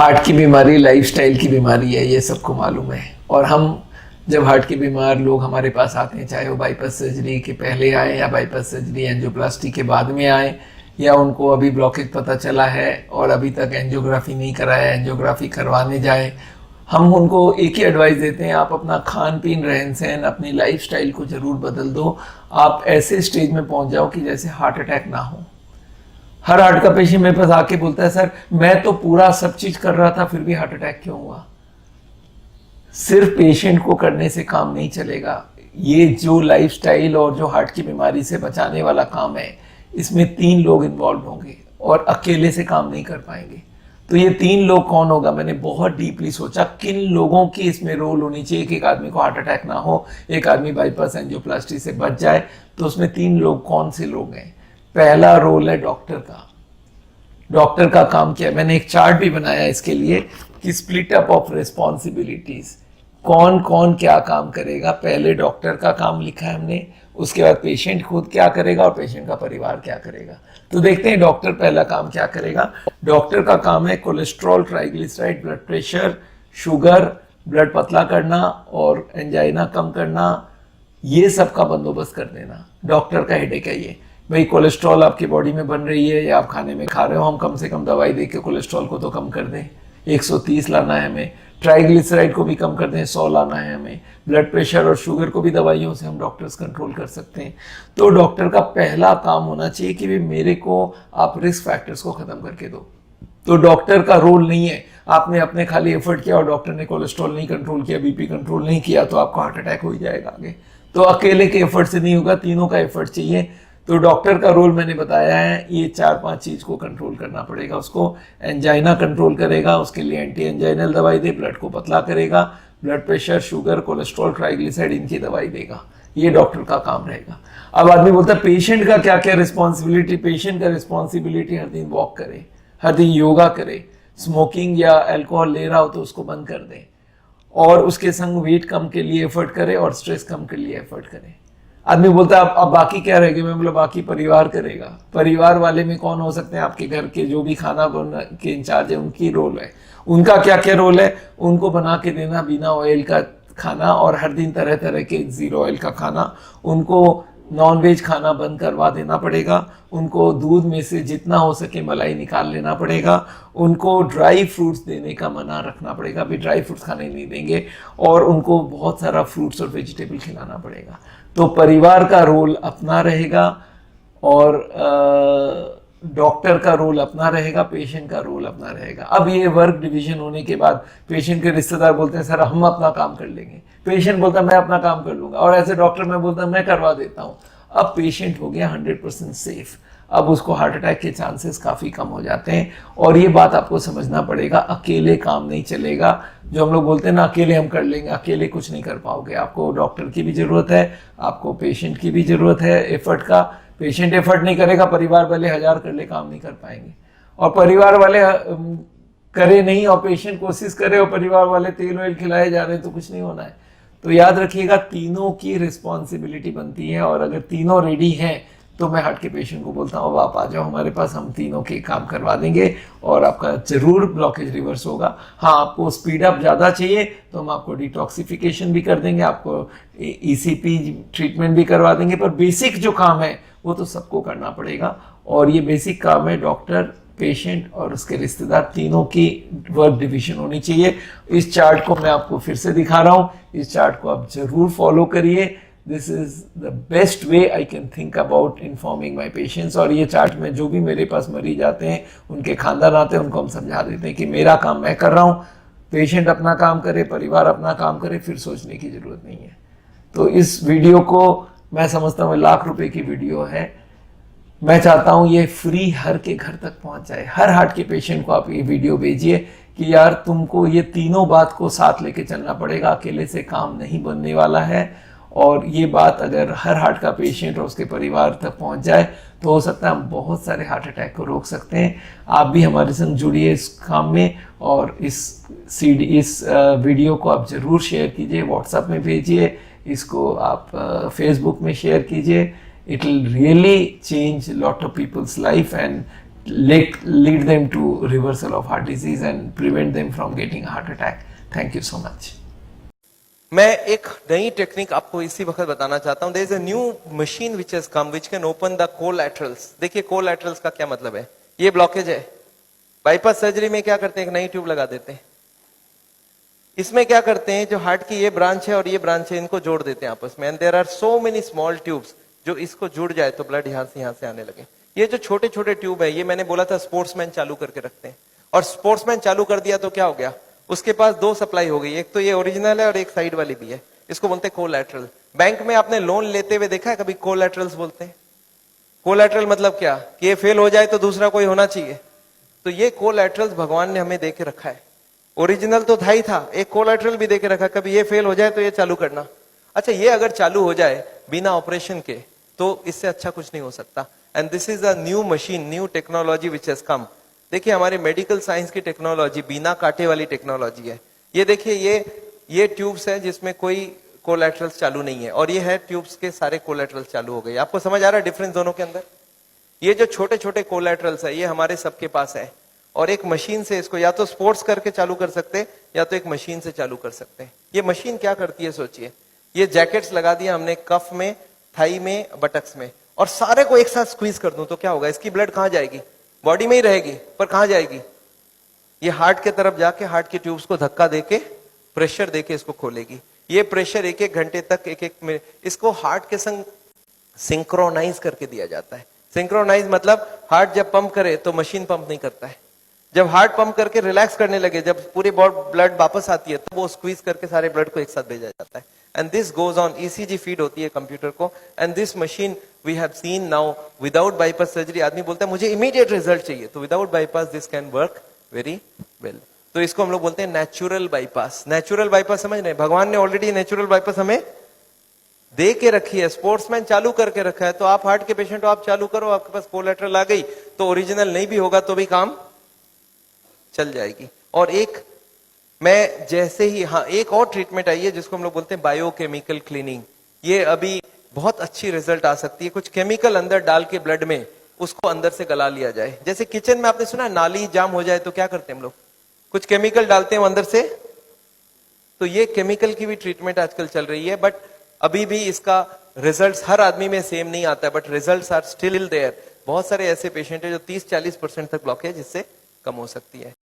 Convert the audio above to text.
Heart की बीमारी lifestyle की बीमारी है, ये सबको मालूम है। और हम जब हार्ट के बीमार लोग हमारे पास आते हैं, चाहे वो बाईपास सर्जरी के पहले आए या बाईपास सर्जरी एंजियोप्लास्टी के बाद में आए, या उनको अभी ब्लॉकेज पता चला है और अभी तक एंजियोग्राफी नहीं कराया, एंजियोग्राफी करवाने जाए, हम उनको एक ही एडवाइस देते हैं, आप अपना खान पीन, रहन सहन, अपनी लाइफस्टाइल को ज़रूर बदल दो। आप ऐसे स्टेज में पहुंच जाओ कि जैसे हार्ट अटैक ना हो। हर हार्ट का पेशेंट मेरे पास आके बोलता है, सर मैं तो पूरा सब चीज कर रहा था फिर भी हार्ट अटैक क्यों हुआ। सिर्फ पेशेंट को करने से काम नहीं चलेगा। ये जो लाइफस्टाइल और जो हार्ट की बीमारी से बचाने वाला काम है, इसमें 3 लोग इन्वॉल्व होंगे और अकेले से काम नहीं कर पाएंगे। तो ये 3 लोग कौन होगा, मैंने बहुत डीपली सोचा किन लोगों की इसमें रोल होनी चाहिए कि एक आदमी को हार्ट अटैक ना हो, एक आदमी बाईपास एंजियोप्लास्टी से बच जाए। तो उसमें 3 लोग कौन से लोग हैं। पहला रोल है डॉक्टर का। डॉक्टर का काम क्या है, मैंने एक चार्ट भी बनाया इसके लिए कि स्प्लिट अप ऑफ रिस्पॉन्सिबिलिटीज, कौन कौन क्या काम करेगा। पहले डॉक्टर का काम लिखा है हमने, उसके बाद पेशेंट खुद क्या करेगा और पेशेंट का परिवार क्या करेगा। तो देखते हैं डॉक्टर पहला काम क्या करेगा। डॉक्टर का काम है cholesterol, triglyceride, blood pressure, sugar, blood पतला करना और एंजाइना कम करना, ये सब का बंदोबस्त कर देना। डॉक्टर का हेडेक है ये। भाई कोलेस्ट्रॉल आपकी बॉडी में बन रही है या आप खाने में खा रहे हो, हम कम से कम दवाई दे के कोलेस्ट्रॉल को तो कम कर दें। 130 लाना है हमें। ट्राइग्लिसराइड को भी कम कर दें, 100 लाना है हमें। ब्लड प्रेशर और शुगर को भी दवाइयों से हम डॉक्टर्स कंट्रोल कर सकते हैं। तो डॉक्टर का पहला काम होना चाहिए कि मेरे को आप रिस्क फैक्टर्स को खत्म करके दो। तो डॉक्टर का रोल नहीं है आपने अपने खाली एफर्ट किया और डॉक्टर ने कोलेस्ट्रॉल नहीं कंट्रोल किया, बीपी कंट्रोल नहीं किया तो आपको हार्ट अटैक हो जाएगा आगे। तो अकेले के एफर्ट से नहीं होगा, तीनों का एफर्ट चाहिए। तो डॉक्टर का रोल मैंने बताया है, ये 4-5 चीज को कंट्रोल करना पड़ेगा उसको। एंजाइना कंट्रोल करेगा, उसके लिए एंटी एंजाइनल दवाई दे, ब्लड को पतला करेगा, blood pressure, sugar, cholesterol, triglyceride, इनकी दवाई देगा। ये डॉक्टर का काम रहेगा। अब आदमी बोलता है पेशेंट का क्या क्या रिस्पॉन्सिबिलिटी। पेशेंट का रिस्पॉन्सिबिलिटी हर दिन वॉक करे, हर दिन योगा करे, स्मोकिंग या अल्कोहल ले रहा हो तो उसको बंद कर दे, और उसके संग वेट कम के लिए एफर्ट करे और स्ट्रेस कम के लिए एफर्ट करे। आदमी बोलता है अब बाकी क्या रहेगा, मैं बोला बाकी परिवार करेगा। परिवार वाले में कौन हो सकते हैं, आपके घर के जो भी खाना बना के इंचार्ज है उनकी रोल है। उनका क्या क्या रोल है, उनको बना के देना बिना ऑयल का खाना और हर दिन तरह तरह के 0 ऑयल का खाना। उनको नॉनवेज खाना बंद करवा देना पड़ेगा। उनको दूध में से जितना हो सके मलाई निकाल लेना पड़ेगा। उनको ड्राई फ्रूट्स देने का मना रखना पड़ेगा, भी ड्राई फ्रूट्स खाने नहीं देंगे। और उनको बहुत सारा फ्रूट्स और वेजिटेबल खिलाना पड़ेगा। तो परिवार का रोल अपना रहेगा और डॉक्टर का रोल अपना रहेगा, पेशेंट का रोल अपना रहेगा। अब ये वर्क डिवीजन होने के बाद पेशेंट के रिश्तेदार बोलते हैं सर हम अपना काम कर लेंगे, पेशेंट बोलता है मैं अपना काम कर लूंगा, और ऐसे डॉक्टर मैं बोलता मैं करवा देता हूँ। अब पेशेंट हो गया 100% सेफ। अब उसको हार्ट अटैक के चांसेस काफ़ी कम हो जाते हैं। और ये बात आपको समझना पड़ेगा, अकेले काम नहीं चलेगा। जो हम लोग बोलते हैं ना अकेले हम कर लेंगे, अकेले कुछ नहीं कर पाओगे। आपको डॉक्टर की भी ज़रूरत है, आपको पेशेंट की भी ज़रूरत है एफर्ट का। पेशेंट एफर्ट नहीं करेगा, परिवार वाले 1000 कर ले काम नहीं कर पाएंगे। और परिवार वाले करे नहीं और पेशेंट कोशिश करे और परिवार वाले तेल वेल खिलाए जा रहे हैं तो कुछ नहीं होना है। तो याद रखिएगा तीनों की रिस्पॉन्सिबिलिटी बनती है। और अगर तीनों रेडी हैं तो मैं हार्ट के पेशेंट को बोलता हूँ अब आप आ जाओ हमारे पास, हम तीनों के काम करवा देंगे और आपका जरूर ब्लॉकेज रिवर्स होगा। हाँ, आपको स्पीड अप ज़्यादा चाहिए तो हम आपको डिटॉक्सिफिकेशन भी कर देंगे, आपको ECP ट्रीटमेंट भी करवा देंगे। पर बेसिक जो काम है वो तो सबको करना पड़ेगा। और ये बेसिक काम है डॉक्टर, पेशेंट और उसके रिश्तेदार, तीनों की वर्क डिवीजन होनी चाहिए। इस चार्ट को मैं आपको फिर से दिखा रहा हूँ, इस चार्ट को आप जरूर फॉलो करिए। This is the best way I can think about informing my patients. और ये चार्ट में जो भी मेरे पास मरीज आते हैं, उनके खानदान आते हैं, उनको हम समझा देते हैं कि मेरा काम मैं कर रहा हूँ, पेशेंट अपना काम करे, परिवार अपना काम करे, फिर सोचने की जरूरत नहीं है। तो इस वीडियो को मैं समझता हूँ लाख रुपए की वीडियो है। मैं चाहता हूँ ये फ्री हर के घर तक पहुँच जाए। हर हार्ट के पेशेंट को आप ये वीडियो भेजिए कि यार तुमको ये तीनों बात को साथ लेके चलना पड़ेगा, अकेले से काम नहीं बनने वाला है। और ये बात अगर हर हार्ट का पेशेंट और उसके परिवार तक पहुंच जाए तो हो सकता है हम बहुत सारे हार्ट अटैक को रोक सकते हैं। आप भी हमारे संग जुड़िए इस काम में और इस वीडियो को आप ज़रूर शेयर कीजिए, व्हाट्सएप में भेजिए, इसको आप फेसबुक में शेयर कीजिए। It will really change lot of people's life and lead them to reversal of heart disease and prevent them from getting a heart attack. Thank you so much. मैं एक नई technique आपको इसी वक्त बताना चाहता हूं. There is a new machine which has come which can open the collaterals. देखिए कोलैटरल्स का क्या मतलब है. ये ब्लॉकेज है. बाईपास सर्जरी में क्या करते हैं, एक नई ट्यूब लगा देते हैं. इसमें क्या करते हैं, जो हार्ट की ये ब्रांच है और ये ब्रांच है, इनको जोड़ देते हैं आपस में. And there are so many small tubes, जो इसको जुड़ जाए तो ब्लड यहां से आने लगे. ये जो छोटे छोटे ट्यूब है, ये मैंने बोला था स्पोर्ट्समैन चालू करके रखते हैं. और स्पोर्ट्समैन चालू कर दिया तो क्या हो गया, उसके पास दो सप्लाई हो गई. एक तो ये ओरिजिनल है और एक साइड वाली भी है. इसको बोलते हैं कोलैटरल. बैंक में आपने लोन लेते हुए देखा है कभी कोलैटरल्स बोलते हैं. कोलैटरल मतलब क्या, कि ये फेल हो जाए तो दूसरा कोई होना चाहिए. तो ये कोलैटरल्स भगवान ने हमें दे के रखा है. ओरिजिनल तो था ही था, एक कोलैटरल भी दे के रखा. कभी ये फेल हो जाए तो ये चालू करना. अच्छा, ये अगर चालू हो जाए बिना ऑपरेशन के, तो इससे अच्छा कुछ नहीं हो सकता. And this is a new machine, new technology which has कम. देखिए हमारे मेडिकल साइंस की टेक्नोलॉजी बिना कांटे वाली टेक्नोलॉजी है. ये देखिए ये ट्यूब्स है जिसमें कोई कोलैटरल्स चालू नहीं है, और ये है ट्यूब्स के सारे कोलैटरल्स चालू हो गए. आपको समझ आ रहा है डिफरेंस दोनों के अंदर. ये जो छोटे छोटे कोलैटरल्स है, ये हमारे सबके पास है, और एक मशीन से इसको या तो स्पोर्ट्स करके चालू कर सकते हैं या तो एक मशीन से चालू कर सकते हैं. ये मशीन क्या करती है सोचिए. ये जैकेट्स लगा दिया हमने कफ में, थाई में, बटक्स में, और सारे को एक साथ स्क्वीज कर दूं तो क्या होगा, इसकी ब्लड कहां जाएगी, बॉडी में ही रहेगी, पर कहां जाएगी, ये हार्ट के तरफ जाके हार्ट के ट्यूब्स को धक्का देके, प्रेशर देके इसको खोलेगी. ये प्रेशर एक एक घंटे तक, एक एक मिनट, इसको हार्ट के संग सिंक्रोनाइज करके दिया जाता है. सिंक्रोनाइज मतलब हार्ट जब पंप करे तो मशीन पंप नहीं करता है. जब हार्ट पंप करके रिलैक्स करने लगे, जब पूरी ब्लड वापस आती है, तो वो स्क्वीज करके सारे ब्लड को एक साथ भेजा जाता है. And this goes on. ECG feed होती है कंप्यूटर को. And this machine we have seen now without bypass surgery. आदमी बोलता है मुझे इमीडिएट रिजल्ट चाहिए, तो without bypass this can work very well. तो इसको हम लोग बोलते हैं नेचुरल बाईपास. नेचुरल बाईपास समझ रहे हैं, भगवान ने ऑलरेडी नेचुरल बाईपास हमें दे के रखी है. स्पोर्ट्समैन चालू करके रखा है. तो आप हार्ट के पेशेंट हो, आप चालू करो, आपके पास कोलैटरल आ गई तो ओरिजिनल नहीं भी होगा तो भी काम चल जाएगी. और एक मैं जैसे ही, हाँ, एक और ट्रीटमेंट आई है जिसको हम लोग बोलते हैं बायोकेमिकल क्लीनिंग. ये अभी बहुत अच्छी रिजल्ट आ सकती है. कुछ केमिकल अंदर डाल के ब्लड में उसको अंदर से गला लिया जाए. जैसे किचन में आपने सुना नाली जाम हो जाए तो क्या करते हैं हम लोग, कुछ केमिकल डालते हैं अंदर से. तो ये केमिकल की भी ट्रीटमेंट आजकल चल रही है. बट अभी भी इसका रिजल्ट्स हर आदमी में सेम नहीं आता है, but results are still there. बहुत सारे ऐसे पेशेंट है जो 30-40% तक ब्लॉकेज इससे कम हो सकती है.